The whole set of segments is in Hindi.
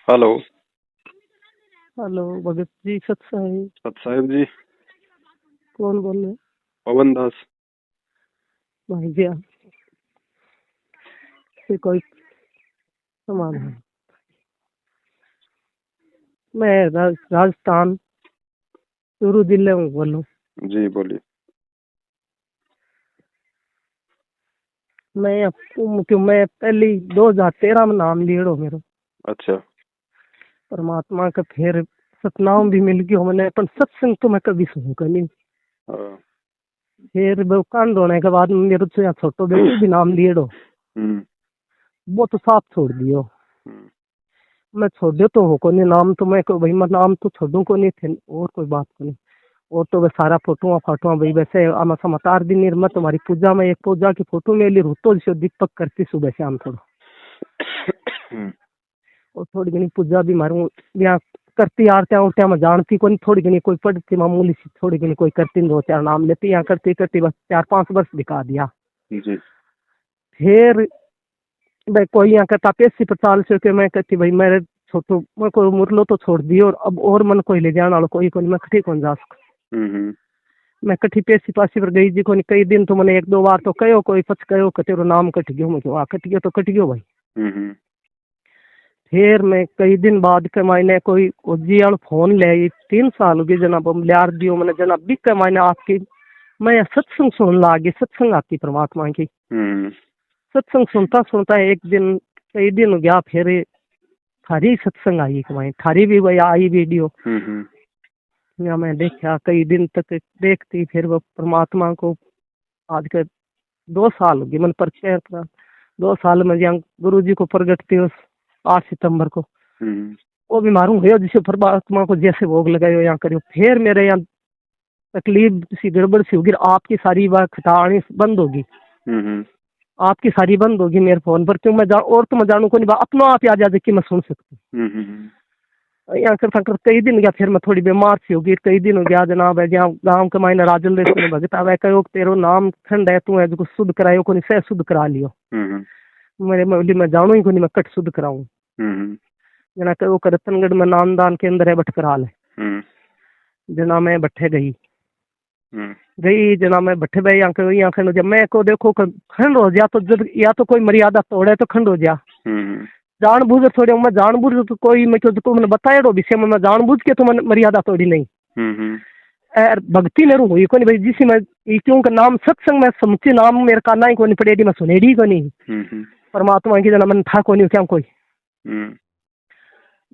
हेलो। हेलो भगत जी, सत साहिब। सत साहिब जी। कौन बोल रहे? पवन दास। भाई जी आपसे कोई समाधान? मैं राजस्थान चूरू जिले में बोलूं। जी बोलिए। मैं पहली 2013 में नाम लियो मेरो। अच्छा। परमात्मा का फिर सतनाम भी मिल गयो मैंने, पर सत्संग तो मैं कभी सुनू का नहीं। हाँ। फिर वो कांड होने के बाद मेरे से छोटो बेटो भी नाम लियो, हम्म। वो तो साफ छोड़ दियो। हम्म। मैं छोड़ो तो हो को नहीं नाम, तो मैं भाई मैं नाम तो छोड़ू को नहीं थे, और कोई बात को नहीं। और तो वे सारा फोटो फाटुआ भाई वैसे आम समाचार दिन मैं तुम्हारी पूजा में एक पूजा की फोटो में ली रूतो जो दीपक करती सुबह शाम थोड़ा, और थोड़ी घनी पूजा भी मारू यहाँ करती आरत्या उर्त्या में जानती कोई, थोड़ी घनी कोई पढ़ती मामूली सी, थोड़ी घनी कोई करती, 2-4 नाम लेती यहाँ करती करती बस 4-5 वर्ष दिखा दिया। जी। फिर भाई कोई यहाँ कहता 35-40 से के, मैं कहती भाई मेरे छोटो मैं कोई मुरलो तो छोड़ दियो, और अब और मन कोई ले जाने वाला कोई मैं कठी कौन जा सकूं। हम्म। मैं कठी पेसी पासी पर गई जी को कई दिन, तो मैंने 1-2 बार तो कहो कोई पछ कहो कि तेरो नाम कट गयो। मैं क्यों कट गयो तो कट गयो भाई। हम्म। फिर मैं कई दिन बाद के मायने कोई जी वाल फोन ले आई, 3 साल हो गए जनाब लियार दियो मैंने जनाब भी के मायने आपकी। मैं सत्संग सुन लागी, सत्संग आती परमात्मा की। सत्संग सुनता सुनता एक दिन कई दिन हो गया, फिर थारी सत्संग आई के मायने, थारी भी भाई आई वीडियो। या मैं देखा कई दिन तक देखती, फिर वो परमात्मा को आज के 2 साल हो गए मन परिचय करा। 2 साल में यहाँ गुरु जी को प्रगट थी उस 8 सितंबर को। वो भी मारूं गयो जिसे परमात्मा को जैसे भोग लगायो यहाँ करियो। फिर मेरे यहाँ तकलीफ सी गड़बड़ सी होगी, आपकी सारी बात खटानी बंद होगी, आपकी सारी बंद होगी मेरे फोन पर। क्यों मैं और तो मैं जानू को नहीं, अपना आप आ जा कि मैं सुन सकती। यहाँ करता कर कई दिन गया, फिर मैं थोड़ी बीमार सी होगी, कई दिन हो गया जनाब है जहाँ गाँव के मायने राजल देश में भगत आवे कहो तेरो नाम खंड है, तू है जो शुद्ध करायो को नहीं, सह शुद्ध करा लियो। मेरे मैं जानू ही को नहीं, मैं कट शुद्ध कराऊं। जना कहो रतनगढ़ में नामदान के अंदर है बट करा ले। जना मैं बट्ठे गई जना मैं बट्ठे भाई यहाँ खंड हो जा, मैं को देखो खंड हो जा तो जब या तो कोई मर्यादा तोड़े तो खंड हो जा। जानबूझ थोड़े मैं जानबूझ तो कोई मैं क्यों मैंने बताया विषय में, मैं जानबूझ के तो मैंने मर्यादा तोड़ी नहीं। और भक्ति मेरू हुई को नहीं भाई, जिस मैं क्यों का नाम सत्संग में समझे नाम मेरे काना ही को नहीं पड़ेगी, मैं सुनेड़ी को नहीं। परमात्मा की जना मन था को नहीं क्या कोई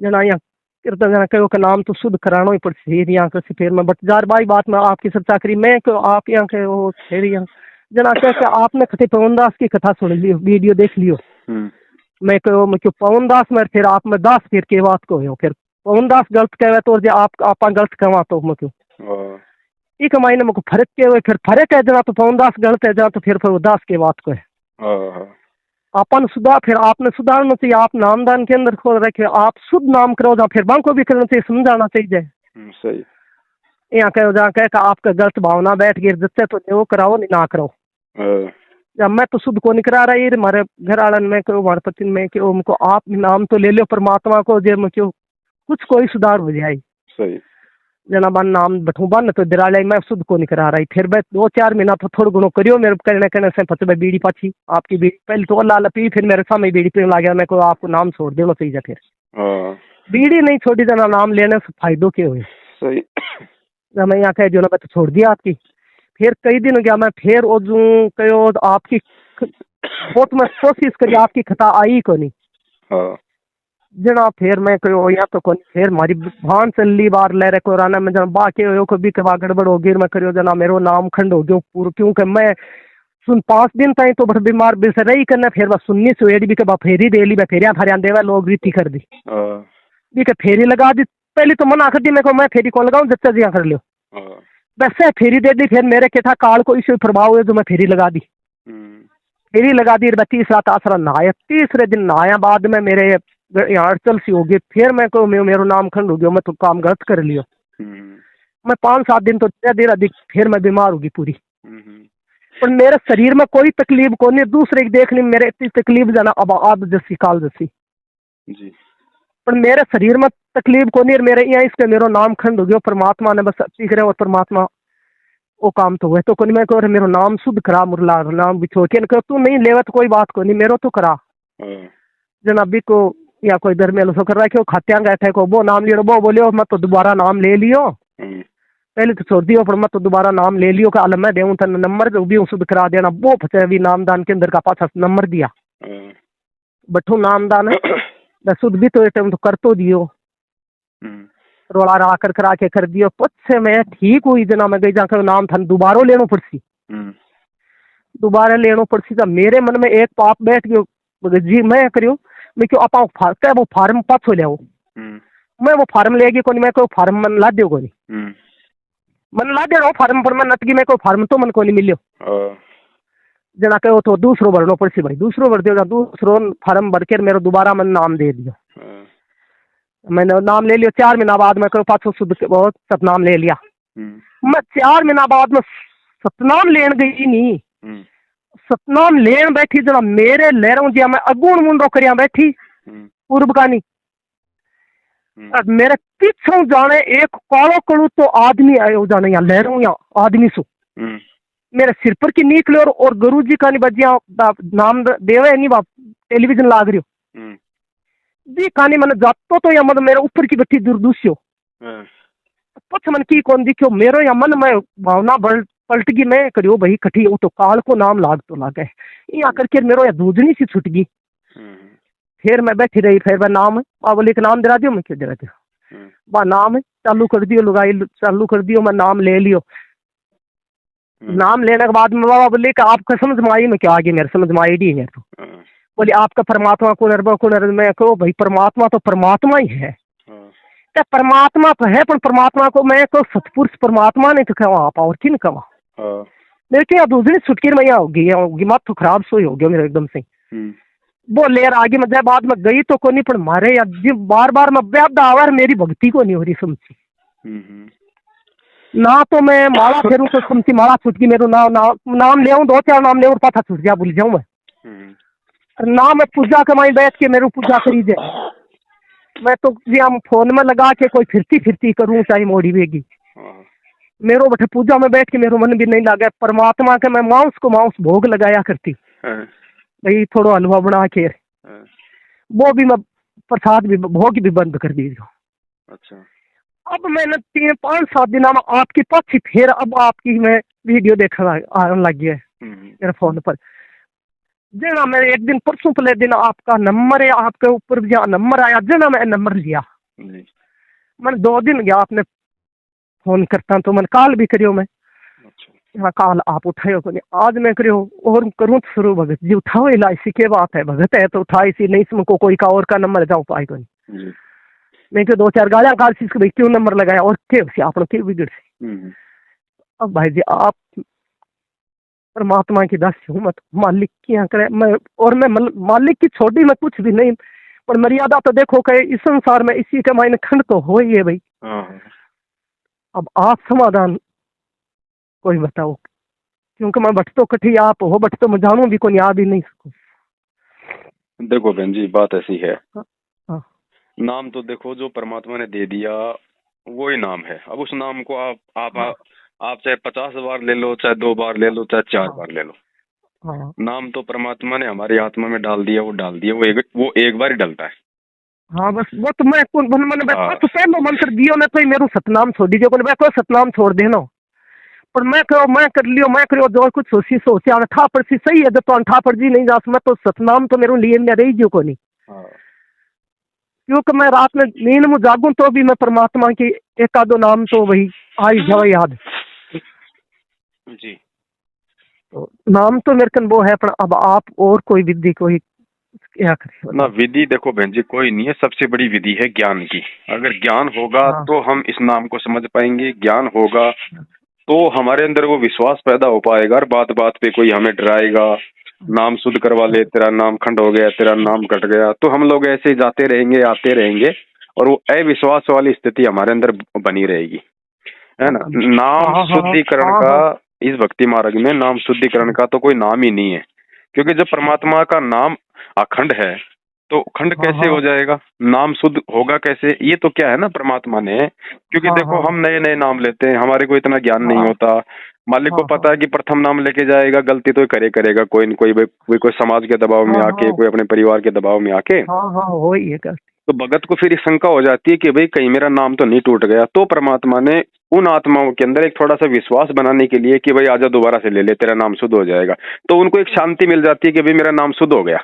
जना यहाँ कीर्तन जना कहो का नाम तो शुद्ध कराना ही पड़े यहाँ कर। फिर मैं बटजार बाई बात में आपकी चर्चा करी, मैं क्यों आप यहाँ के वो फिर यहाँ जना कह आपने खते पवन दास की कथा सुन लियो, वीडियो देख लियो। मैं क्यों पवन दास में फिर आप में दास फिर के बात को हो, फिर पवन दास गलत कहवे तो जे आप गलत कहवा तो मैं क्यों एक मायने में फर्क के हुए, फिर फर्क है जना तो पवन दास गलत है जना तो फिर वो दास के बात को है। अपन सुधार फिर आपने सुधारना चाहिए, आप नामदान के अंदर खोल रखे, आप शुद्ध नाम करो जहाँ फिर बांको भी करना चाहिए, समझाना चाहिए। सही। यहाँ कहो जहाँ कह आपका गलत भावना बैठ गई जिससे तो वो कराओ नहीं ना करो। जब मैं तो शुद्ध को नहीं करा रही हमारे घर आलन में क्यों हमारे पति में क्यों उनको आप नाम तो ले लो परमात्मा को, जे मैं क्यों कुछ कोई सुधार हो जाए। सही। जना बन नाम बैठू बन तो दिरा मैं शुद्ध को नहीं करा रही। फिर मैं 2-4 महीना तो थोड़ा गुणो करियो मेरे कहने से पता मैं बीड़ी पाछी आपकी बीड़ी पहले तो लाल पी, फिर मेरे सामने बीड़ी पीने लग गया। मैं को आपको नाम छोड़ देना चाहिए। फिर बीड़ी नहीं छोड़ी जना नाम लेने से फायदो के हुए। सही। मैं यहाँ कह जो ना मैं तो छोड़ दिया आपकी। फिर कई दिन हो गया मैं फिर ओजू कहो आपकी बहुत मैं कोशिश करी, आपकी खता आई को नहीं। जना फिर मैं कहो या तो कौन फिर मारी भान चली बार ले रहे कोराना में जना बाकी हो कभी कभी गड़बड़ हो गई। मैं करियो जना मेरो नाम खंड हो गयो पूरा, क्योंकि मैं सुन 5 दिन तक तो बड़ बीमार बिल से रही करना। फिर बस सुननी सुएड़ी भी के बा फेरी दे ली, फेरिया थारिया देवा लोग रीति कर दी भी के फेरी लगा दी। पहले तो मना कर दी मैं को मैं फेरी को लगाऊं जच्चा जिया कर लियो, वैसे फेरी दे दी। फिर मेरे के था काल को इसे प्रभाव है जो मैं फेरी लगा दी। फेरी लगा दी 30 रात आसरा नहाया, तीसरे दिन नहाया बाद में मेरे यहाँ अड़चल सी होगी। फिर मैं को मेरो नाम खंड हो गया, मैं तो काम गलत कर लियो। मैं 5-7 दिन तो देर अधिक फिर मैं बीमार होगी पूरी। पर मेरे शरीर में कोई तकलीफ को नहीं, दूसरे की देखने मेरे इतनी तकलीफ जाना अब आप जैसी काल जैसी। पर मेरे शरीर में तकलीफ को नहीं, मेरे यहाँ इसके मेरो नाम खंड हो गयो, परमात्मा ने बस सीख रहे, और परमात्मा वो काम तो हुए तो कोनी, मैं कह मेरो नाम शुद्ध करा, मुरला नाम भी छोड़ के तू नहीं लेवा तो कोई बात को नहीं, मेरो तो करा जनाबी को, या कोई दरमियान उसको कर रहा है कि वो खात्या बैठे को वो नाम लियो, वो बोलियो मैं तो दोबारा नाम ले लियो, पहले तो छोड़ दियो, पर मैं तो दोबारा नाम ले लियो, का मैं देऊँ तेन नंबर जो भी शुद्ध करा देना, वो फंसे भी नामदान के अंदर का पाछा नंबर दिया बठू नामदान मैं शुद्ध भी तो टाइम तो कर तो दियो, रोला रा कर करा के कर दियो, पछ मैं ठीक हुई जना मैं गई जाकर नाम था दोबारा लेनो पड़सी, दोबारा लेनो पड़सी, तो मेरे मन में एक पाप बैठ गयो जी, मैं करियो मैं क्यों आपा वो फार्म पाछो ले, मैं वो फार्म लेगी कोनी, मैं को फार्म मन ला दियो कोनी, मन ला दे रहा फार्म पर मैं नटगी, मैं को फार्म तो मन को नहीं मिलियो, जना कहो तो दूसरो भरनो पड़सी भाई, दूसरो भर दियो, दूसरो फार्म भर के मेरे दोबारा मन नाम दे दियो, मैंने नाम ले लिया, 4 महीना बाद मैं कहो पाछो शुद्ध बहुत सतनाम ले लिया, मैं 4 महीना बाद में सतनाम लेन गई नहीं, सतनाम लेन बैठी जना मेरे ले रहा हूँ जी, मैं अगुण मुंडो करिया बैठी पूर्व का नहीं, मेरे पीछे जाने एक कालो कड़ू तो आदमी आयो जाने, यहाँ ले रहा हूँ यहाँ आदमी सु मेरे सिर पर की निकले, और गुरु जी का नहीं बजिया नाम देवे नहीं बाप टेलीविजन लाग रही हो जी, कहानी मैंने जातो तो या मतलब मेरे ऊपर की बैठी दुर्दुष्यो कुछ मन की कौन दिखो, मेरो या मन में भावना पलट गई, मैं करियो भाई कठी वो तो काल को नाम लाग तो लागे, यहाँ करके मेरो या दूजनी सी छुट गई, फिर मैं बैठी रही, फिर मैं नाम बोले नाम दे दियो, मैं क्यों दे दियो बा नाम चालू कर दियो, लुगाई चालू कर दियो, मैं नाम ले लियो, नाम लेने के बाद में बाबा बोले कि आपका समझ में आई, मैं क्या आगे मेरे समझ में आई डी है, तो बोले आपका परमात्मा को नर्बा को नर्ब, मैं कहो भाई परमात्मा तो परमात्मा ही है, क्या परमात्मा तो है, पर परमात्मा को मैं को सतपुरुष परमात्मा ने तो कहा आप और की नहीं कहा, मेरे क्या दूसरी छुटकी में यहाँ होगी मत तो खराब सोई हो गया मेरे एकदम से, वो लेर आगे में जाए बाद में गई तो को नहीं, पर मारे या बार बार मैं व्याध आवर मेरी भक्ति को नहीं हो रही समझी, ना तो मैं माला फेरू तो समझी माला छुटकी, मेरे नाम ले 2-4 नाम ले पाथा छुट गया, भूल जाऊं मैं, ना मैं पूजा कमाई बैठ के मेरे पूजा करी दे, मैं तो हम फोन में लगा के कोई फिरती करूं चाहे मोड़ी बेगी, मेरो बठे पूजा में बैठ के मेरो मन भी नहीं लगा, परमात्मा के मैं मांस को मांस भोग लगाया करती भाई, थोड़ा हलवा बना के वो भी मैं प्रसाद भी भोग भी बंद कर दीजिए। अच्छा, अब मैंने 3-5-7 दिन में आपकी पक्षी फिर अब आपकी मैं वीडियो देखने आने लगी है मेरे फोन पर, जना मैं एक दिन परसों पहले दिन आपका नंबर है, आपके ऊपर जहाँ नंबर आया जना मैं नंबर लिया, मैंने 2 दिन गया आपने फोन करता तो मैंने कॉल भी करियो, मैं हाँ कॉल आप उठाओ को नहीं, आज मैं करियो और करूँ तो शुरू भगत जी उठाओ, इलाइसी के बात है भगत है तो उठा, इसी नहीं इसमें को कोई का और का नंबर जाऊँ पाए को नहीं, मैं क्यों 2-4 गालियाँ काल चीज भाई क्यों नंबर लगाया और क्या आप क्यों बिगड़ से, अब भाई जी आप परमात्मा की दास हूँ, मत मालिक की यहाँ करे मैं, और मैं मालिक की छोटी मैं कुछ भी नहीं, पर मर्यादा तो देखो कहे इस संसार में इसी के मायने खंड तो हो ही है भाई, अब आप समाधान कोई बताओ, क्योंकि मैं बट तो कठी आप हो, बट तो मैं जानू भी कोई याद ही नहीं सकूं। देखो बहन जी बात ऐसी है, हाँ। नाम तो देखो जो परमात्मा ने दे दिया वो ही नाम है, अब उस नाम को आप चाहे 50 बार ले लो, चाहे 2 बार ले लो, चाहे 4 बार ले लो, नाम तो परमात्मा ने हमारी आत्मा में डाल दिया, वो डाल दिया, वो एक बार ही डलता है। हाँ बस वो तो मैं तो पहले मंत्र दियो, मैं तो मेरू सतनाम छोड़ दीजिए, कोई सतनाम छोड़ देना, पर मैं कर लियो जो कुछ सोचे अठा पर सही है, जब तो अंठा पर जी नहीं जा, मैं तो सतनाम तो मेरे लिए में रही जो को नहीं, क्योंकि मैं रात में नींद में जागूं तो भी मैं परमात्मा की एक आधो नाम तो वही आई जाओ याद जी, तो नाम तो मेरे कन वो है, पर अब आप और कोई विधि कोई क्या करें ना, विधि देखो बहन जी कोई नहीं है, सबसे बड़ी विधि है ज्ञान की, अगर ज्ञान होगा तो हम इस नाम को समझ पाएंगे, ज्ञान होगा तो हमारे अंदर वो विश्वास पैदा हो पाएगा, और बात बात पे कोई हमें डराएगा, नाम शुद्ध करवा ले, तेरा नाम खंड हो गया, तेरा नाम कट गया, तो हम लोग ऐसे ही जाते रहेंगे आते रहेंगे, और वो अविश्वास वाली स्थिति हमारे अंदर बनी रहेगी, है ना। नाम शुद्धिकरण का इस भक्ति मार्ग में नाम शुद्धिकरण का तो कोई नाम ही नहीं है, क्योंकि जब परमात्मा का नाम अखंड है तो खंड कैसे हो जाएगा, नाम शुद्ध होगा कैसे? ये तो क्या है ना, परमात्मा ने, क्योंकि देखो हम नए नए नाम लेते हैं, हमारे को इतना ज्ञान नहीं होता। मालिक को पता है कि प्रथम नाम लेके जाएगा, गलती तो करेगा कोई न कोई समाज के दबाव में आके, कोई अपने परिवार के दबाव में आके। हो ही है। तो भगत को फिर शंका हो जाती है कि भाई कहीं मेरा नाम तो नहीं टूट गया। तो परमात्मा ने उन आत्माओं के अंदर एक थोड़ा सा विश्वास बनाने के लिए कि भाई आजा दोबारा से ले ले, तेरा नाम शुद्ध हो जाएगा। तो उनको एक शांति मिल जाती है कि भाई मेरा नाम शुद्ध हो गया।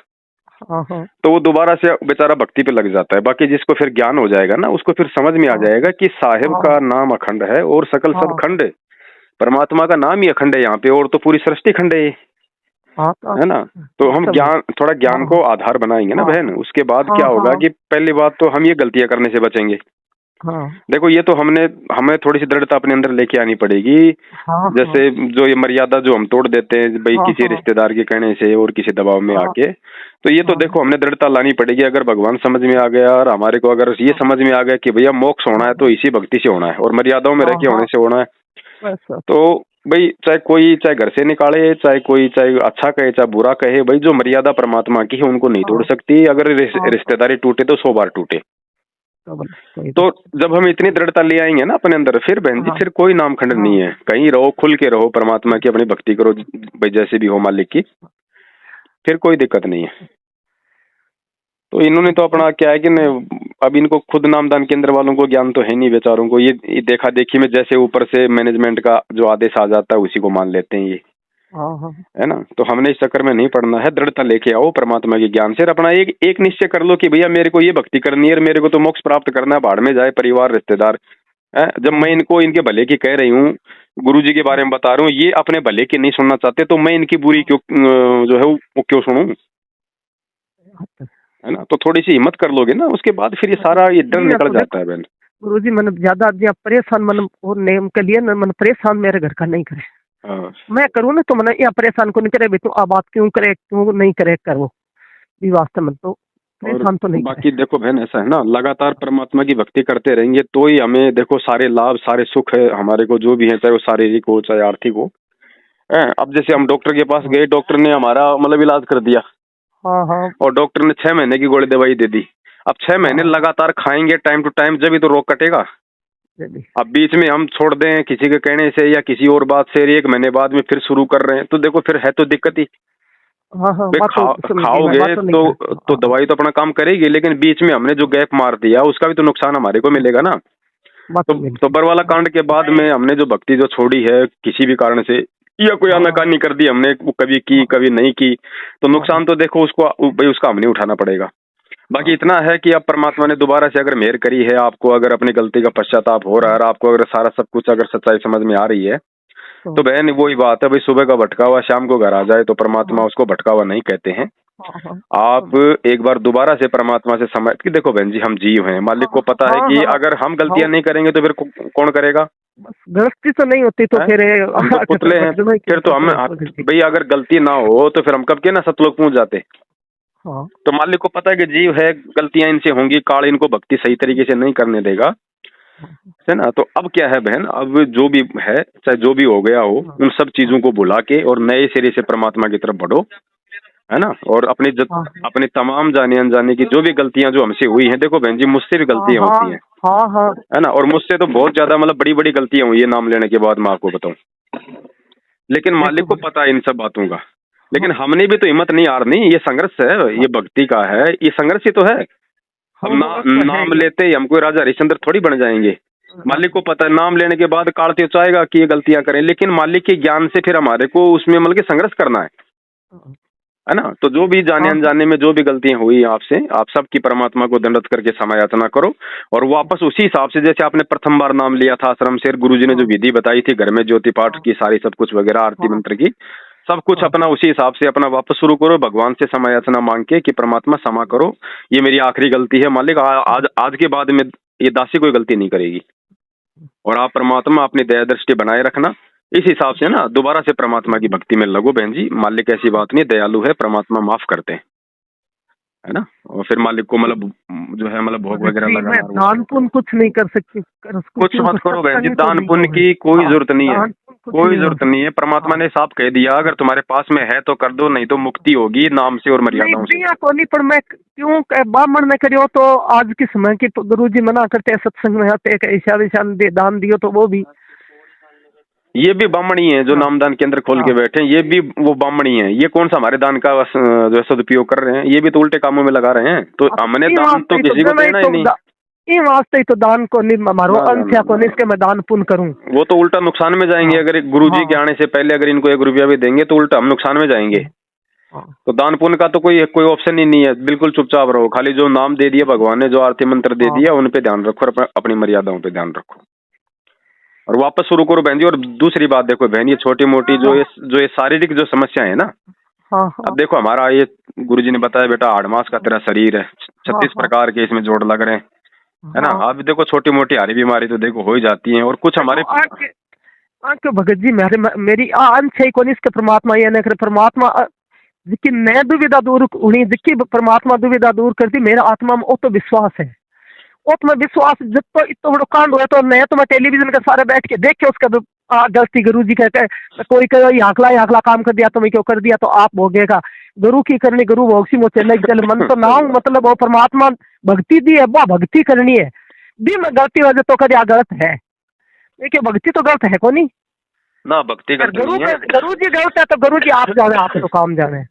तो वो दोबारा से बेचारा भक्ति पे लग जाता है। बाकी जिसको फिर ज्ञान हो जाएगा ना, उसको फिर समझ में आ जाएगा कि साहिब का नाम अखंड है और सकल सब खंड है। परमात्मा का नाम ही अखंड है यहाँ पे, और तो पूरी सृष्टि खंड है ना। तो हम थोड़ा ज्ञान को आधार बनाएंगे ना बहन, उसके बाद क्या होगा कि पहली बात तो हम ये गलतियां करने से बचेंगे। देखो ये तो हमें थोड़ी सी दृढ़ता अपने अंदर लेके आनी पड़ेगी। जैसे जो ये मर्यादा जो हम तोड़ देते हैं भाई किसी रिश्तेदार के कहने से और किसी दबाव में आके, तो ये तो देखो हमने दृढ़ता लानी पड़ेगी। अगर भगवान समझ में आ गया और हमारे को अगर ये समझ में आ गया कि भैया मोक्ष होना है तो इसी भक्ति से होना है और मर्यादाओं में रह के होने से होना है, तो भाई चाहे घर से निकाले, चाहे अच्छा कहे चाहे बुरा कहे, भाई जो मर्यादा परमात्मा की है उनको नहीं तोड़ सकती। अगर रिश्तेदारी टूटे तो 100 बार टूटे। तो जब हम इतनी दृढ़ता ले आएंगे ना अपने अंदर, फिर बहन जी फिर कोई नाम खंड नहीं है। कहीं रहो, खुल के रहो, परमात्मा की अपनी भक्ति करो भाई, जैसे भी हो मालिक की, फिर कोई दिक्कत नहीं है। तो इन्होंने तो अपना क्या है कि अब इनको खुद नामदान केंद्र वालों को ज्ञान तो है नहीं बेचारों को। ये देखा देखी में जैसे ऊपर से मैनेजमेंट का जो आदेश आ जाता है उसी को मान लेते हैं ये, है ना। तो हमने इस चक्कर में नहीं पड़ना है। दृढ़ता लेके आओ परमात्मा के ज्ञान से, अपना एक निश्चय कर लो कि भैया मेरे को ये भक्ति करनी है, मेरे को तो मोक्ष प्राप्त करना है, भाड़ में जाए परिवार रिश्तेदार है। जब मैं इनको इनके भले की कह रही हूँ, गुरु जी के बारे में बता रहा हूँ, ये अपने भले की नहीं सुनना चाहते, तो मैं इनकी बुरी क्यों जो है वो क्यों सुनूं, है ना। तो थोड़ी सी हिम्मत कर लोगे ना, उसके बाद फिर ये सारा ये डर निकल जाता है बहन। गुरु जी मैंने ज्यादा परेशान वो नेम के लिए मन परेशान मेरे घर का नहीं करे, मैं करूँ ना तो मैंने यहाँ परेशान को नहीं करे, तो अब बात क्यों करे, क्यों नहीं करे, करो वास्तव में तो परेशान तो नहीं। बाकी देखो बहन ऐसा है ना, लगातार परमात्मा की भक्ति करते रहेंगे तो ही हमें देखो सारे लाभ सारे सुख है हमारे को, जो भी है, चाहे वो शारीरिक हो चाहे आर्थिक हो। अब जैसे हम डॉक्टर के पास गए, डॉक्टर ने हमारा मतलब इलाज कर दिया, और डॉक्टर ने 6 महीने की गोली दवाई दे दी। अब 6 महीने लगातार खाएंगे टाइम टू टाइम, जब ही तो रोग कटेगा। अब बीच में हम छोड़ दें किसी के कहने से या किसी और बात से, 1 महीने बाद में फिर शुरू कर रहे हैं, तो देखो फिर है तो दिक्कत ही। खाओगे तो दवाई तो अपना काम करेगी, लेकिन बीच में हमने जो गैप मार दिया उसका भी तो नुकसान हमारे को मिलेगा ना। तो बरवाला कांड के बाद में हमने जो भक्ति जो छोड़ी है किसी भी कारण से, या कोई आनाकानी कर दी हमने, कभी की कभी नहीं की, तो नुकसान तो देखो उसको भाई उसका हमें उठाना पड़ेगा। बाकी इतना है कि अब परमात्मा ने दोबारा से अगर मेहर करी है, आपको अगर अपनी गलती का पश्चाताप हो रहा है, आपको अगर सारा सब कुछ अगर सच्चाई समझ में आ रही है, तो बहन वही बात है भाई, सुबह का भटका हुआ शाम को घर आ जाए तो परमात्मा उसको भटका हुआ नहीं कहते हैं। आप एक बार दोबारा से परमात्मा से समझ कि देखो बहन जी हम जीव हैं, मालिक को पता है कि अगर हम गलतियां नहीं करेंगे तो फिर कौन करेगा। गलती तो नहीं होती तो फिर हम तो पुतले हैं, फिर तो हम भाई अगर गलती ना हो तो फिर हम कब के ना सतलोक पहुंच जाते। तो मालिक को पता है कि जीव है, गलतियां इनसे होंगी, काल इनको भक्ति सही तरीके से नहीं करने देगा, है ना। तो अब क्या है बहन, अब जो भी है चाहे जो भी हो गया हो, उन सब चीजों को भुला के और नए सिरे से परमात्मा की तरफ बढ़ो, है ना। और अपनी तमाम जाने अनजाने की जो भी गलतियां जो हमसे हुई हैं, देखो बहन जी मुझसे भी गलतियां होती हैं, है ना, और मुझसे तो बहुत ज्यादा मतलब बड़ी बड़ी गलतियां हुई है नाम लेने के बाद, मैं आपको बताऊं। लेकिन मालिक को पता है इन सब बातों का, लेकिन हमने भी तो हिम्मत नहीं हारनी। ये संघर्ष है, ये भक्ति का है, ये संघर्ष ही तो है। हम नाम लेते ही हम कोई राजा हरिश्चंद्र थोड़ी बन जाएंगे। मालिक को पता है नाम लेने के बाद कालते चाहेगा कि ये गलतियां करें, लेकिन मालिक के ज्ञान से फिर हमारे को उसमें मतलब कि संघर्ष करना है ना। तो जो भी जाने अनजाने में जो भी गलतियां हुई आपसे, आप सब की परमात्मा को दंडवत करके समय याचना करो, और वापस उसी हिसाब से जैसे आपने प्रथम बार नाम लिया था आश्रम से, गुरुजी ने जो विधि बताई थी घर में ज्योति पाठ की सारी सब कुछ वगैरह आरती मंत्र की सब कुछ अपना उसी हिसाब से अपना वापस शुरू करो, भगवान से समय याचना मांग के कि परमात्मा क्षमा करो, ये मेरी आखिरी गलती है मालिक, आज के बाद में ये दासी कोई गलती नहीं करेगी। और आप परमात्मा अपनी दया दृष्टि बनाए रखना, इस हिसाब से ना दोबारा से परमात्मा की भक्ति में लगो बहन जी। मालिक ऐसी बात नहीं, दयालु है, परमात्मा माफ करते हैं, है ना। और फिर मालिक को मतलब जो है मतलब भोग वगैरह लगाना, दान पुण्य कुछ नहीं कर सकती, कुछ मत करो बहन जी, दान पुण्य की कोई जरूरत नहीं है। कुछ कोई नहीं जरूरत होता। नहीं है, परमात्मा ने साफ कह दिया, अगर तुम्हारे पास में है तो कर दो, नहीं तो मुक्ति होगी नाम से और नहीं मर्यादाओं से। दिया को नहीं, पर मैं क्यों ब्राह्मण में करियो तो आज के समय की गुरु जी मना करते हैं, सत्संग में आते हैं, ऐसा वैसा दान दियो तो वो भी। ये भी ब्राह्मण ही है जो हाँ नामदान केंद्र खोल के हाँ बैठे हैं, ये भी वो ब्राह्मण ही है। ये कौन सा हमारे दान का जो सदुपयोग कर रहे हैं, ये भी तो उल्टे कामों में लगा रहे हैं। तो हमने दान तो किसी को देना ही नहीं। ये वास्ते ही तो दान को नहीं मारो, ना ना अंत्या को नहीं इसके मैं दान पुण्य करूं। वो तो उल्टा नुकसान में जाएंगे। हाँ अगर गुरु जी के हाँ आने से पहले अगर इनको 1 रुपया भी देंगे तो उल्टा हम नुकसान में जाएंगे। हाँ तो दान पुण्य का तो कोई कोई ऑप्शन ही नहीं है। बिल्कुल चुपचाप रहो, खाली जो नाम दे दिया भगवान ने, जो आरती मंत्र दे दिया, उन पे ध्यान रखो और अपनी मर्यादाओं पे ध्यान रखो और वापस शुरू करो बहन जी। और दूसरी बात देखो बहन, ये छोटी मोटी जो ये शारीरिक जो समस्या है ना, हाँ अब देखो हमारा ये गुरुजी ने बताया बेटा 8 मास का तेरा शरीर है, 36 प्रकार के इसमें जोड़ लग रहे हैं, है ना। अब देखो छोटी मोटी हारी बीमारी तो देखो हो ही जाती है। और कुछ हमारे भगत जी मेरी अंश है कौन इसके परमात्मा ये न करे परमात्मा जिसकी मैं दुविधा दूर हुई, जिसकी परमात्मा दुविधा दूर करती, मेरा आत्मा में वो तो विश्वास है। वो तो मैं विश्वास जब तो इतना बड़ा कांड हुआ तो मैं टेलीविजन के सारे बैठ के देख के उसका गलती गुरु जी कहते हैं, कोई कहे आखला काम कर दिया तो मैं क्यों कर दिया, तो आप भोगेगा। गुरु की करनी गुरु भोगसी मो चले चल मन तो ना हूं, मतलब वो परमात्मा भक्ति दी है, वो भक्ति करनी है दी। मैं गलती वजह तो कर गलत है, देखिए भक्ति तो गलत है को नहीं ना, भक्ति गलत नहीं है। गुरु जी गलत है तो गुरु जी आप जाने, आप तो काम जाने।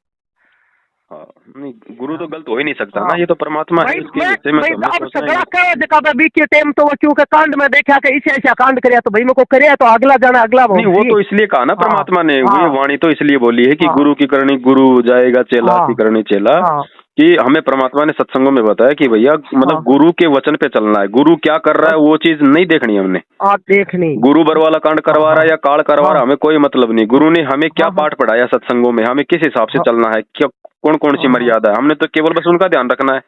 हाँ, नहीं गुरु तो गलत हो ही नहीं सकता ना, ये तो परमात्मा है। इसके हिस्से में तो अब सगड़ा कह जका बीच के टाइम तो वो क्योंकि कांड में देखा कि इसे ऐसा कांड करया तो भाई मेरे को करया तो अगला जाना अगला नहीं, वो तो इसलिए कहा ना परमात्मा ने, हाँ, वो वाणी तो इसलिए बोली है कि गुरु की करनी गुरु जाएगा, चेला की करनी चेला। कि हमें परमात्मा ने सत्संगों में बताया कि भैया मतलब गुरु के वचन पे चलना है। गुरु क्या कर रहा है वो चीज नहीं देखनी हमने, देखनी। गुरु बर वाला कांड करवा रहा है या काल करवा रहा है, हमें कोई मतलब नहीं। गुरु ने हमें क्या पाठ पढ़ाया सत्संगों में, हमें किस हिसाब से चलना है, क्या कौन कौन सी मर्यादा है, हमने तो केवल बस उनका ध्यान रखना है।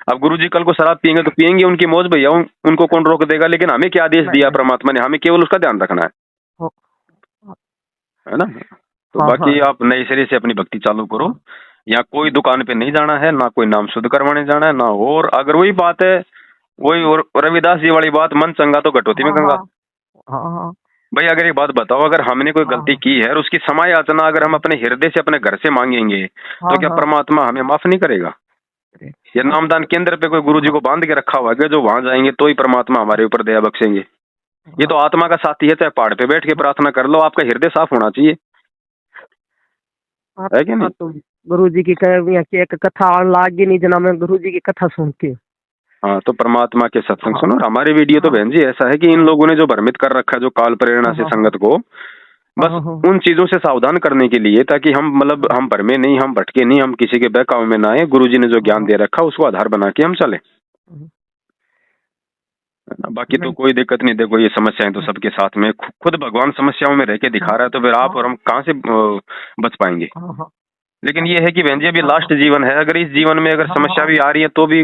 अब गुरु जी कल को शराब पियेंगे तो पियेंगे, उनकी मौज भैया, उनको कौन रोक देगा। लेकिन हमें क्या आदेश दिया परमात्मा ने, हमें केवल उसका ध्यान रखना है ना। तो बाकी आप नए सिरे से अपनी भक्ति चालू करो। यहाँ कोई दुकान पे नहीं जाना है, ना कोई नाम शुद्ध करवाने जाना है ना। और अगर वही बात है, वही और रविदास जी वाली बात, मन चंगा तो घटोती में गंगा। भाई अगर एक बात बताओ, अगर हमने कोई गलती की है और उसकी समय याचना अगर हम अपने हृदय से अपने घर से मांगेंगे तो क्या परमात्मा हमें माफ नहीं करेगा? ये नामदान केंद्र पे कोई गुरु जी को बांध के रखा हुआ है जो वहां जाएंगे तो ही परमात्मा हमारे ऊपर दया बख्शेंगे? ये तो आत्मा का साथी है, चाहे पहाड़ पे बैठ के प्रार्थना कर लो, आपका हृदय साफ होना चाहिए, है कि नहीं? तो गुरु जी की कथा लाग नहीं जना, मैं गुरु जी की कथा सुनती हूँ। हाँ, तो परमात्मा के सत्संग सुनो। हमारे वीडियो तो बहन जी ऐसा है कि इन लोगों ने जो भ्रमित कर रखा है जो काल प्रेरणा से संगत को, बस उन चीजों से सावधान करने के लिए, ताकि हम मतलब हम भ्रमे नहीं, हम भटके नहीं, हम किसी के बहकावे में ना आए। गुरुजी ने जो ज्ञान दे रखा उसको आधार बना के हम चले। बाकी तो कोई दिक्कत नहीं। देखो ये समस्याएं तो सबके साथ में, खुद भगवान समस्याओं में रह के दिखा रहा है, तो फिर आप और हम कहाँ से बच पाएंगे? लेकिन ये है कि बहन जी अभी लास्ट जीवन है, अगर इस जीवन में अगर समस्या भी आ रही है तो भी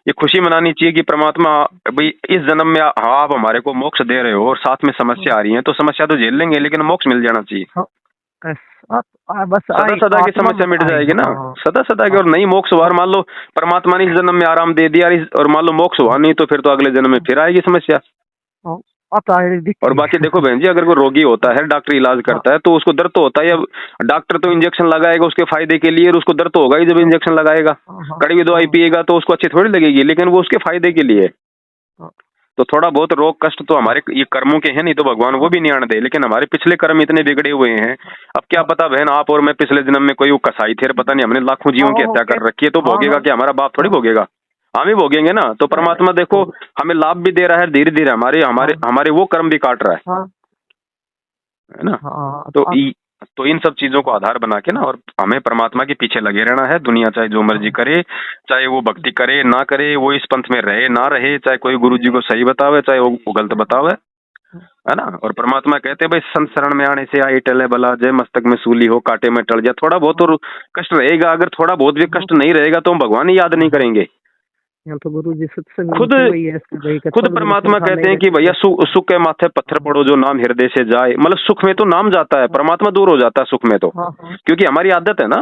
ये खुशी मनानी चाहिए कि परमात्मा भाई इस जन्म में आप हमारे को मोक्ष दे रहे हो और साथ में समस्या आ रही है, तो समस्या तो झेल लेंगे लेकिन मोक्ष मिल जाना चाहिए। बस सदा सदा की समस्या मिट जाएगी ना, सदा सदा की। और नहीं मोक्ष हुआ, मान लो परमात्मा ने इस जन्म में आराम दे दिया और मान लो मोक्ष हुआ नहीं, तो फिर तो अगले जन्म में फिर आएगी समस्या। और बाकी देखो बहन जी, अगर कोई रोगी होता है, डॉक्टर इलाज करता है तो उसको दर्द तो होता है। अब डॉक्टर तो इंजेक्शन लगाएगा उसके फायदे के लिए, और उसको दर्द तो होगा ही जब इंजेक्शन लगाएगा। कड़वी दवाई पिएगा तो उसको अच्छी थोड़ी लगेगी, लेकिन वो उसके फायदे के लिए। तो थोड़ा बहुत रोग कष्ट तो हमारे ये कर्मों के हैं, नहीं तो भगवान वो भी नहीं आने दे। लेकिन हमारे पिछले कर्म इतने बिगड़े हुए हैं, अब क्या पता बहन आप और मैं पिछले जन्म में कोई वो कसाई थे, पता नहीं हमने लाखों जीवों की हत्या कर रखी है, तो भोगेगा क्या? हमारा बाप थोड़ी भोगेगा, हम ही भोगेंगे ना। तो परमात्मा देखो हमें लाभ भी दे रहा है, धीरे धीरे हमारे हमारे हमारे वो कर्म भी काट रहा है ना। तो इन सब चीजों को आधार बना के ना, और हमें परमात्मा के पीछे लगे रहना है। दुनिया चाहे जो मर्जी करे, चाहे वो भक्ति करे ना करे, वो इस पंथ में रहे ना रहे, चाहे कोई गुरु जी को सही बतावे चाहे वो गलत बतावे, है ना। और परमात्मा कहते भाई संत शरण में आने से आई टले भला, जय मस्तक में सूली हो कांटे में टल जाए। थोड़ा बहुत तो कष्ट रहेगा, अगर थोड़ा बहुत भी कष्ट नहीं रहेगा तो हम भगवान ही याद नहीं करेंगे। तो गुरु जी खुद परमात्मा कहते हैं कि भैया सुख के माथे पत्थर पड़ो जो नाम हृदय से जाए। मतलब सुख में तो नाम जाता है, परमात्मा दूर हो जाता है सुख में तो, क्योंकि हमारी आदत है ना।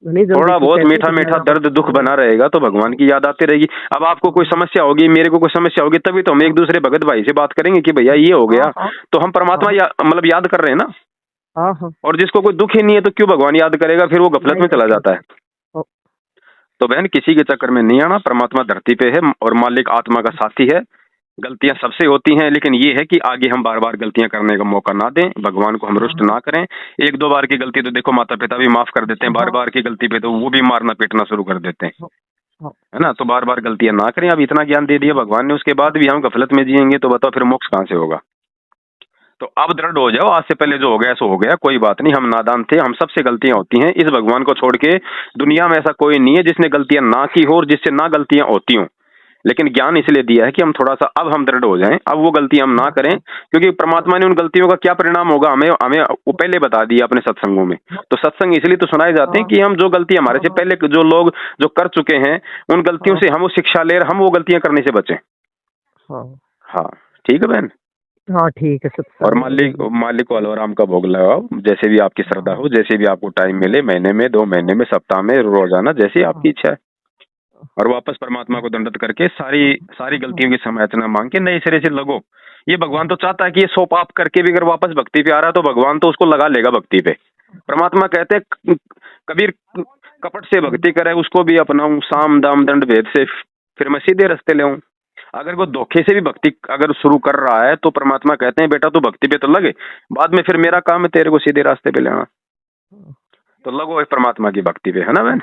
घनी जल्दी थोड़ा बहुत छूटे मीठा तो मीठा जाना दर्द दुख पड़ता है। बना रहेगा तो भगवान की याद आती रहेगी। अब आपको कोई समस्या होगी, मेरे को कोई समस्या होगी, तभी तो हम एक दूसरे भगत भाई से बात करेंगे कि भैया ये हो हाँ गया, हाँ तो हम परमात्मा हाँ मतलब याद कर रहे हैं ना। हाँ हाँ। और जिसको कोई दुख ही नहीं है तो क्यों भगवान याद करेगा, फिर वो गफलत नहीं में चला करते। जाता है। ओ, तो बहन किसी के चक्कर में नहीं आना, परमात्मा धरती पे है और मालिक आत्मा का साथी है। गलतियां सबसे होती हैं, लेकिन ये है कि आगे हम बार बार गलतियां करने का मौका ना दें, भगवान को हम रुष्ट हाँ ना करें। एक दो बार की गलती तो देखो माता पिता भी माफ कर देते हैं, बार हाँ बार की गलती पे तो वो भी मारना पीटना शुरू कर देते हैं, हाँ हाँ। है ना। तो बार बार गलतियां ना करें। अब इतना ज्ञान दे दिया भगवान ने, उसके बाद भी हम गफलत में जिएंगे तो बताओ फिर मोक्ष कहां से होगा। तो अब दृढ़ हो जाओ, आज से पहले जो हो गया सो हो गया, कोई बात नहीं, हम नादान थे, हम सबसे गलतियां होती हैं। इस भगवान को छोड़ के दुनिया में ऐसा कोई नहीं है जिसने गलतियां ना की हो और जिससे ना गलतियां होती हों। लेकिन ज्ञान इसलिए दिया है कि हम थोड़ा सा अब हम दृढ़ हो जाएं, अब वो गलती हम ना करें, क्योंकि परमात्मा ने उन गलतियों का क्या परिणाम होगा हमें हमें वो पहले बता दिया अपने सत्संगों में। तो सत्संग इसलिए तो सुनाए जाते हैं कि हम जो गलती हमारे से पहले जो लोग जो कर चुके हैं उन गलतियों से हम वो शिक्षा ले, हम वो गलतियां करने से बचें। हाँ हाँ ठीक है बहन। हाँ ठीक है और सत्संग। मालिक को अलवराम का भोग लगाओ, जैसे भी आपकी श्रद्धा हो, जैसे भी आपको टाइम मिले, महीने में, 2 महीने में, सप्ताह में, रोजाना, जैसी आपकी इच्छा है। और वापस परमात्मा को दंडवत करके सारी सारी गलतियों की क्षमायाचना मांग के नए सिरे से लगो। ये भगवान तो चाहता है कि ये सो पाप करके भी अगर वापस भक्ति पे आ रहा है तो भगवान तो उसको लगा लेगा भक्ति पे। परमात्मा कहते हैं कबीर कपट से भक्ति करे उसको भी अपनाऊं, साम दाम दंड भेद से फिर मैं सीधे रास्ते ले आऊं। अगर वो धोखे से भी भक्ति अगर शुरू कर रहा है तो परमात्मा कहते हैं बेटा तू भक्ति पे तो लगे, बाद में फिर मेरा काम है तेरे को सीधे रास्ते पे लेना। तो लगो इस परमात्मा की भक्ति पे, है ना बहन।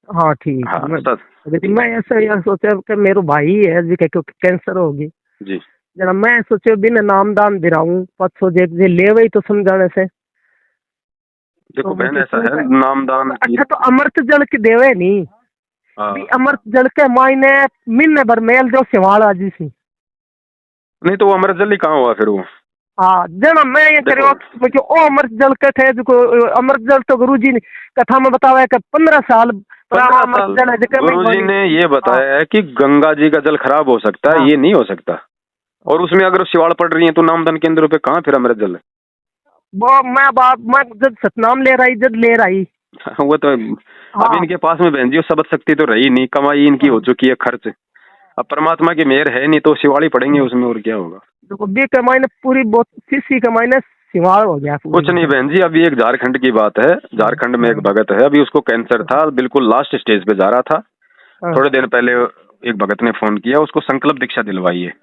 हाँ ठीक हाँ है। सर मैं ऐसा यह सोचा कि मेरे भाई है जी के क्योंकि कैंसर होगी जी। जना, मैं सोचे बिना नाम दान दिराऊं पछो जे ले वही तो समझाने से। देखो तो बहन मैं ऐसा है, नाम दान की अच्छा तो अमृत जल के देवे नहीं भी अमृत जल के मायने महीने भर मेल जो सिवाड़ा जी सी। नहीं तो वो अमृत जल ही कहाँ हुआ फिर वो। हाँ जना मैं ये करो कि ओ अमृत जल के थे जो अमृत जल तो गुरु जी ने कथा में बताया कि 15 साल पुराना अमृत जल है गुरु जी ने ये बताया है कि गंगा जी का जल खराब हो सकता है, ये नहीं हो सकता। और उसमें अगर सिवाड़ पड़ रही है तो नामदान केंद्रों पे कहाँ फिर अमृत जल है। वो मैं जब सतनाम ले रही जब ले रही वो तो अब इनके पास में बहन जी शब्द शक्ति तो रही नहीं, कमाई इनकी हो चुकी है खर्च। अब परमात्मा की मेहर है नहीं तो सिवाड़ी पड़ेंगे उसमें, और क्या होगा। देखो बी कमाई ने पूरी बहुत सीसी कमाई ने सिवाड़ हो गया। कुछ नहीं बहन जी, अभी एक झारखंड की बात है, झारखंड में एक भगत है, अभी उसको कैंसर था, बिल्कुल लास्ट स्टेज पे जा रहा था। थोड़े दिन पहले एक भगत ने फोन किया, उसको संकल्प दीक्षा दिलवाई है।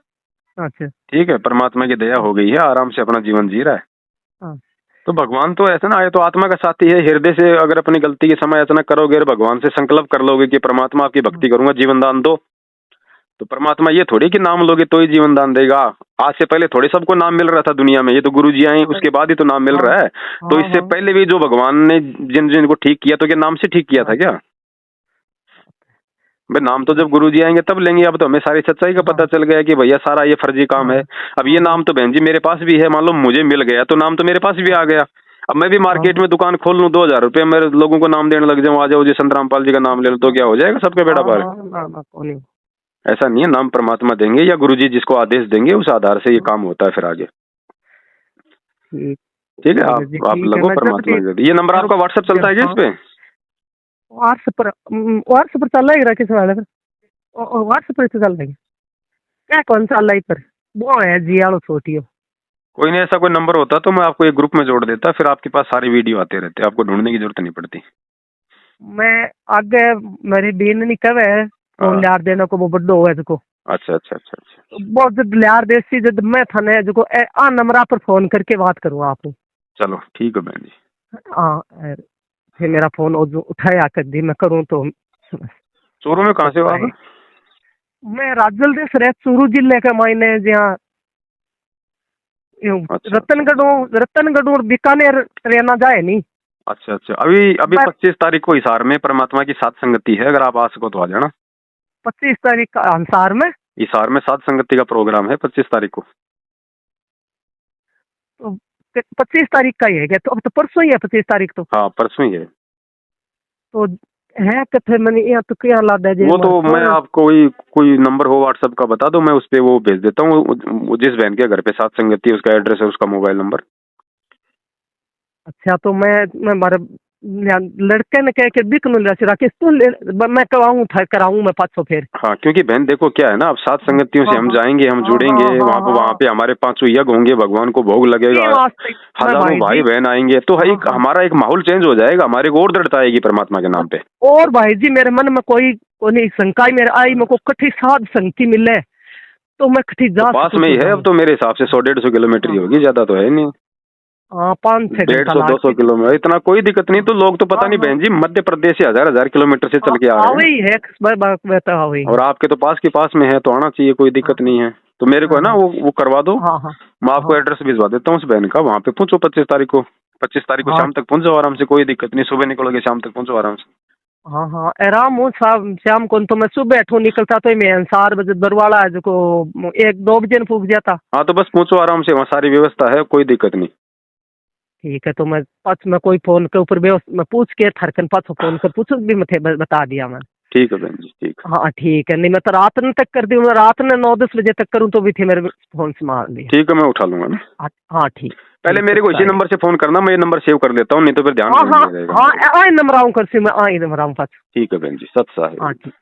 अच्छा ठीक है, परमात्मा की दया हो गई है, आराम से अपना जीवन जी रहा है। तो भगवान तो ऐसा ना आए तो आत्मा का साथी है। हृदय से अगर अपनी गलती की समायाचना करोगे और भगवान से संकल्प कर लोगे कि परमात्मा आपकी भक्ति करूंगा, जीवन दान दो, तो परमात्मा ये थोड़ी कि नाम लोगे तो ही जीवन दान देगा। आज से पहले थोड़े सबको नाम मिल रहा था दुनिया में, ये तो गुरु जी आए उसके बाद ही तो नाम मिल रहा है। तो इससे पहले भी जो भगवान ने जिन जिनको ठीक किया तो क्या नाम से ठीक किया था क्या। भाई नाम तो जब गुरु जी आएंगे तब लेंगे। अब तो हमें सारी सच्चाई का पता चल गया कि भैया सारा ये फर्जी काम है। अब ये नाम तो बहन जी मेरे पास भी है, मान लो मुझे मिल गया तो नाम तो मेरे पास भी आ गया। अब मैं भी मार्केट में दुकान खोल लूं, 2000 रुपये मेरे लोगों को नाम देने लग जाऊं, आ जाओ जी संत रामपाल जी का नाम ले लो, तो क्या हो जाएगा सबका बेड़ा पार। ऐसा नहीं है, नाम परमात्मा देंगे या गुरु जी जिसको आदेश देंगे उस आधार से ये काम होता है फिर आगे। ठीक है, आप लगो परमात्मा के। ये नंबर आपका व्हाट्सएप चलता है क्या इस पे। व्हाट्सएप पर चल रहा है किस वाले पर, व्हाट्सएप पर चल रहा है क्या, कौन सा अल्लाह पर वो है जी आलो छोटी हो। कोई नहीं, ऐसा कोई नंबर होता तो मैं आपको एक ग्रुप में जोड़ देता, फिर आपके पास सारी वीडियो आते रहते, आपको ढूंढने की जरूरत नहीं पड़ती। मैं आगे मेरी बीन नहीं कवे फोन लियार देने को वो बड्डो हुआ है। अच्छा अच्छा अच्छा अच्छा, वो जब लियार देसी जब मैं थाने जो आ नंबर पर फोन करके बात करूँ आप। चलो ठीक है बहन जी। हाँ फिर मेरा फोन उठाया कर दी मैं करूँ तो। चूरू में कहाँ से हो आप। मैं राजल देश रह चूरू जिले के मायने जहाँ रतनगढ़ और बीकानेर रहना जाए नहीं। अच्छा अच्छा, अभी 25 तारीख को हिसार में परमात्मा की सात संगति है, अगर आप आ सको तो आ जाना। 25 तारीख का हिसार में सात संगति का प्रोग्राम है 25 तारीख को। तो 25 तारीख का ही है क्या, तो अब तो परसों ही है 25 तारीख तो। हाँ परसों ही है। तो है कथे मैंने यहाँ तो क्या ला दे वो तो मैं आपको कोई नंबर हो व्हाट्सएप का बता दो, मैं उस पे वो भेज देता हूँ, जिस बहन के घर पे सात संगति है उसका एड्रेस है, उसका मोबाइल नंबर। अच्छा तो मैं लड़के ने कह के बिक न राकेश तू मैं कराऊं था कराऊं मैं पाँच सौ फिर। हाँ, क्योंकि बहन देखो क्या है ना, अब सात संगतियों से हम जाएंगे, हम जुड़ेंगे, वहाँ पे हमारे 500 यज्ञ होंगे, भगवान को भोग लगेगा, हजारों भाई बहन आएंगे, तो हमारा एक माहौल चेंज हो जाएगा, हमारे को और दृढ़ता आएगी परमात्मा के नाम पे। और भाई जी मेरे मन में कोई नहीं शंका ही मेरे आई, मेरे को कठी साध संगति मिले तो मैं कठी जा तो पास में ही है अब तो मेरे हिसाब से 100-150 किलोमीटर ही होगी, ज्यादा तो है नहीं। 500-200 किलोमीटर, इतना कोई दिक्कत नहीं। तो लोग तो पता नहीं बहन जी मध्य प्रदेश से 1000 किलोमीटर से चल के आ रहे हैं, और आपके तो पास के पास में है तो आना चाहिए, कोई दिक्कत नहीं है। तो मेरे को है ना वो करवा दो, मैं आपको एड्रेस भिजवा देता हूँ उस बहन का, वहाँ पे पहुंचो 25 तारीख को शाम तक पहुंच जाओ आराम से, कोई दिक्कत नहीं। सुबह निकलोगे शाम तक पहुंचो आराम से। हाँ हाँ आराम हूँ शाम को तो मैं सुबह बैठू निकलता तो मैं 4 बजे बरवाड़ा है जो 1-2 बजे पूछ जाता। हाँ तो बस पहुंचो आराम से, वहाँ सारी व्यवस्था है, कोई दिक्कत नहीं। ठीक है तो मैं कोई फोन के ऊपर मैं पूछ के थरकन पाछो फोन कर पूछ भी मैं बता दिया मैं। ठीक है बहन जी, ठीक। हाँ ठीक है, नहीं मैं तो रात में तक कर दी, रात में 9-10 बजे तक करूँ तो भी थे मेरे फोन से मार लिया। ठीक है मैं उठा लूंगा ना। हाँ ठीक। पहले मेरे को इसी नंबर से फोन करना, मैं ये नंबर सेव कर लेता हूँ, नहीं तो फिर ध्यान हाँ नंबर आऊँ कर मैं नंबर आऊँ पास। ठीक है बहन जी, सत साहिब। हाँ ठीक।